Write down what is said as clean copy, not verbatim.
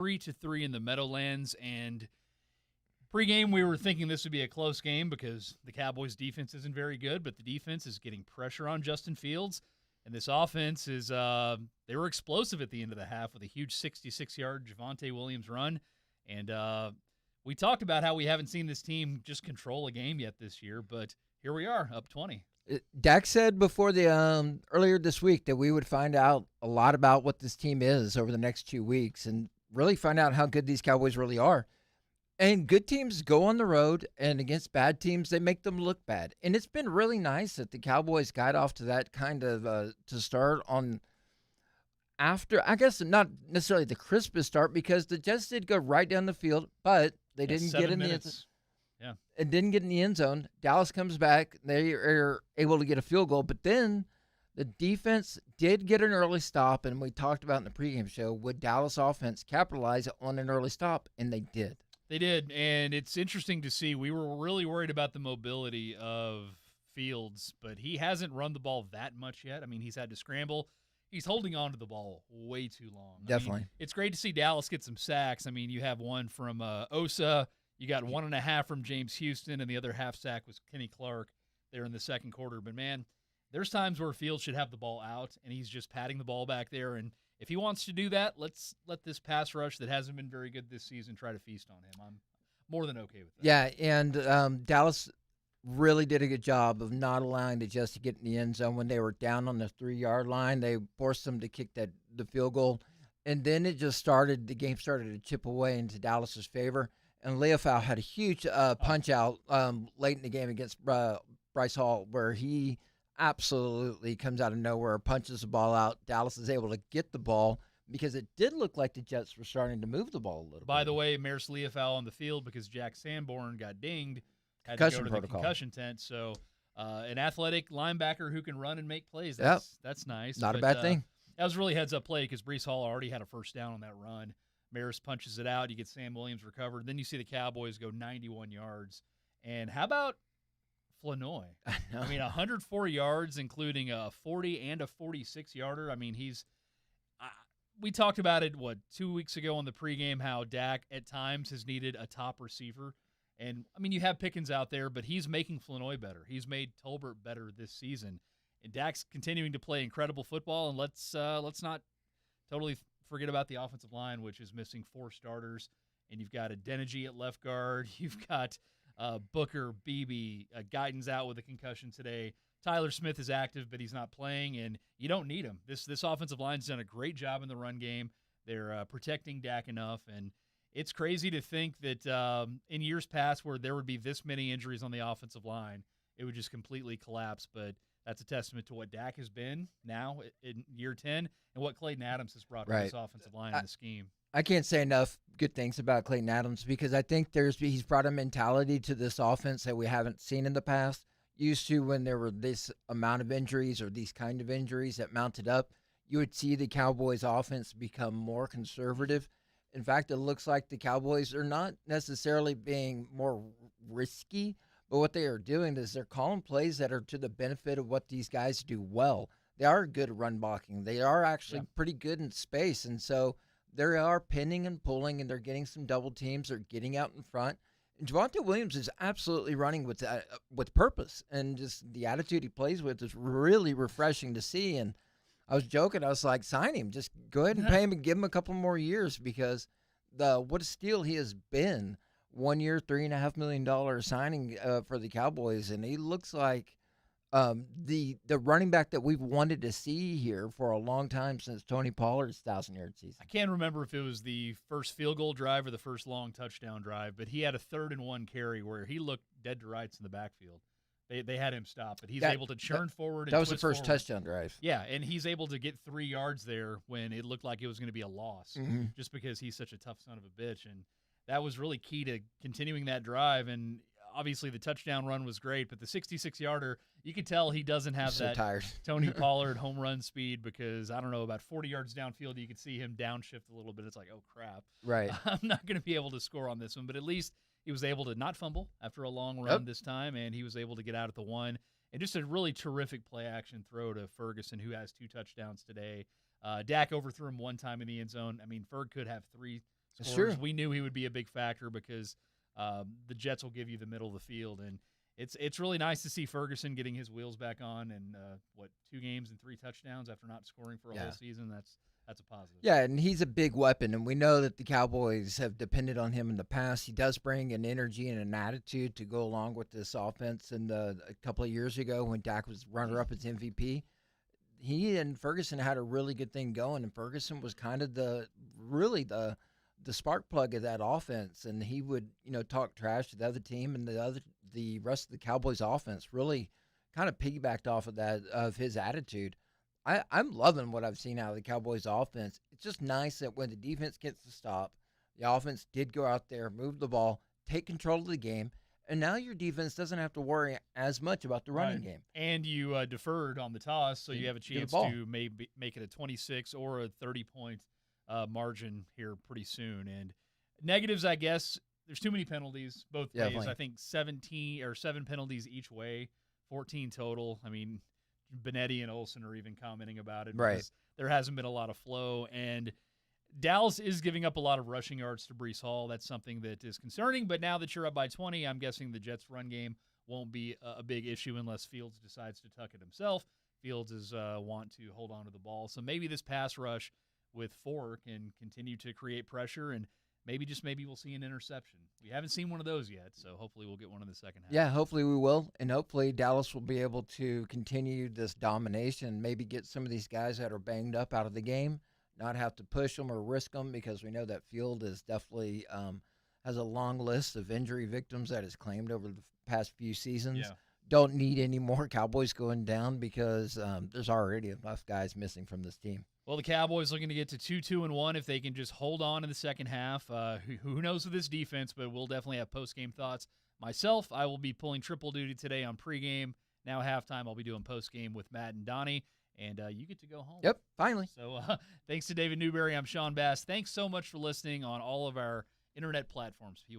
3-3 in the Meadowlands, and pregame we were thinking this would be a close game because the Cowboys' defense isn't very good, but the defense is getting pressure on Justin Fields, and this offense is they were explosive at the end of the half with a huge 66-yard Javonte Williams run, and we talked about how we haven't seen this team just control a game yet this year, but here we are, up 20. Dak said before the earlier this week that we would find out a lot about what this team is over the next 2 weeks and really find out how good these Cowboys really are. And good teams go on the road, and against bad teams, they make them look bad. And it's been really nice that the Cowboys got off to that kind of to start on after, I guess not necessarily the crispest start because the Jets did go right down the field, but they didn't get in the end zone. Yeah. It didn't get in the end zone. Dallas comes back. They are able to get a field goal, but then the defense did get an early stop, and we talked about in the pregame show, would Dallas offense capitalize on an early stop, and they did. They did, and it's interesting to see. We were really worried about the mobility of Fields, but he hasn't run the ball that much yet. I mean, he's had to scramble. He's holding on to the ball way too long. Definitely. I mean, it's great to see Dallas get some sacks. I mean, you have one from Osa. You got 1.5 from James Houston, and the other half sack was Kenny Clark there in the second quarter. But, man, there's times where Fields should have the ball out, and he's just patting the ball back there. And if he wants to do that, let's let this pass rush that hasn't been very good this season try to feast on him. I'm more than okay with that. Yeah, and Dallas really did a good job of not allowing the Jets to get in the end zone when they were down on the 3-yard line. They forced them to kick the field goal, and then the game started to chip away into Dallas's favor. And Leofau had a huge punch-out late in the game against Bryce Hall where he absolutely comes out of nowhere, punches the ball out. Dallas is able to get the ball because it did look like the Jets were starting to move the ball a little bit. By the way, Maris Leofau on the field because Jack Sanborn got dinged, had to go to the concussion tent. So an athletic linebacker who can run and make plays, that's nice. Not a bad thing. That was really heads-up play because Breece Hall already had a first down on that run. Maris punches it out. You get Sam Williams recovered. Then you see the Cowboys go 91 yards. And how about Flanoy? I mean, 104 yards, including a 40 and a 46-yarder. I mean, we talked about it, 2 weeks ago on the pregame, how Dak at times has needed a top receiver. And, I mean, you have Pickens out there, but he's making Flanoy better. He's made Tolbert better this season. And Dak's continuing to play incredible football, and let's not totally forget about the offensive line, which is missing 4 starters, and you've got Adeniji at left guard. You've got Booker, Beebe, Guyton's out with a concussion today. Tyler Smith is active, but he's not playing, and you don't need him. This offensive line's done a great job in the run game. They're protecting Dak enough, and it's crazy to think that in years past where there would be this many injuries on the offensive line, it would just completely collapse, but that's a testament to what Dak has been now in year 10 and what Clayton Adams has brought to this offensive line and the scheme. I can't say enough good things about Clayton Adams because I think he's brought a mentality to this offense that we haven't seen in the past. Used to when there were this amount of injuries or these kind of injuries that mounted up, you would see the Cowboys offense become more conservative. In fact, it looks like the Cowboys are not necessarily being more risky, but what they are doing is they're calling plays that are to the benefit of what these guys do well. They are good at run blocking. They are actually pretty good in space. And so they are pinning and pulling, and they're getting some double teams. They're getting out in front. And Javonte Williams is absolutely running with purpose. And just the attitude he plays with is really refreshing to see. And I was joking. I was like, sign him. Just go ahead and pay him and give him a couple more years because what a steal he has been. 1 year, $3.5 million signing for the Cowboys, and he looks like the running back that we've wanted to see here for a long time since Tony Pollard's 1,000-yard season. I can't remember if it was the first field goal drive or the first long touchdown drive, but he had a 3rd-and-1 carry where he looked dead to rights in the backfield. They had him stop, but he's able to churn forward and that was the twist first forward. touchdown drive. Yeah, and he's able to get 3 yards there when it looked like it was going to be a loss just because he's such a tough son of a bitch. And that was really key to continuing that drive. And obviously the touchdown run was great, but the 66-yarder, you could tell he doesn't have that Tony Pollard home run speed because, I don't know, about 40 yards downfield, you could see him downshift a little bit. It's like, oh, crap. Right. I'm not going to be able to score on this one, but at least he was able to not fumble after a long run this time, and he was able to get out at the 1. And just a really terrific play-action throw to Ferguson, who has 2 touchdowns today. Dak overthrew him 1 time in the end zone. I mean, Ferg could have 3 scorers. We knew he would be a big factor because the Jets will give you the middle of the field, and it's really nice to see Ferguson getting his wheels back on, and 2 games and 3 touchdowns after not scoring for a whole season. That's a positive. Yeah, and he's a big weapon, and we know that the Cowboys have depended on him in the past. He does bring an energy and an attitude to go along with this offense. And a couple of years ago when Dak was runner-up as MVP, he and Ferguson had a really good thing going, and Ferguson was kind of the spark plug of that offense, and he would talk trash to the other team, and the rest of the Cowboys offense really kind of piggybacked off of his attitude. I'm loving what I've seen out of the Cowboys offense. It's just nice that when the defense gets to stop, the offense did go out there, move the ball, take control of the game, and now your defense doesn't have to worry as much about the running game. And you deferred on the toss, so you have a chance to maybe make it a 26 or a 30-point margin here pretty soon. And negatives, I guess, there's too many penalties both ways. I think 7 penalties each way, 14 total. I mean, Benetti and Olsen are even commenting about it. Because there hasn't been a lot of flow. And Dallas is giving up a lot of rushing yards to Breece Hall. That's something that is concerning. But now that you're up by 20, I'm guessing the Jets' run game won't be a big issue unless Fields decides to tuck it himself. Fields is want to hold on to the ball. So maybe this pass rush with 4 can continue to create pressure, and maybe we'll see an interception. We haven't seen one of those yet, so hopefully we'll get one in the second half. Yeah, hopefully we will, and hopefully Dallas will be able to continue this domination, maybe get some of these guys that are banged up out of the game, not have to push them or risk them, because we know that Field is definitely has a long list of injury victims that is claimed over the past few seasons. Yeah. Don't need any more Cowboys going down because there's already enough guys missing from this team. Well, the Cowboys looking to get to 2-2-1 if they can just hold on in the second half. Who knows with this defense, but we'll definitely have post-game thoughts. Myself, I will be pulling triple duty today on pregame. Now halftime, I'll be doing postgame with Matt and Donnie, and you get to go home. Yep, finally. So thanks to David Newberry. I'm Sean Bass. Thanks so much for listening on all of our internet platforms. If you want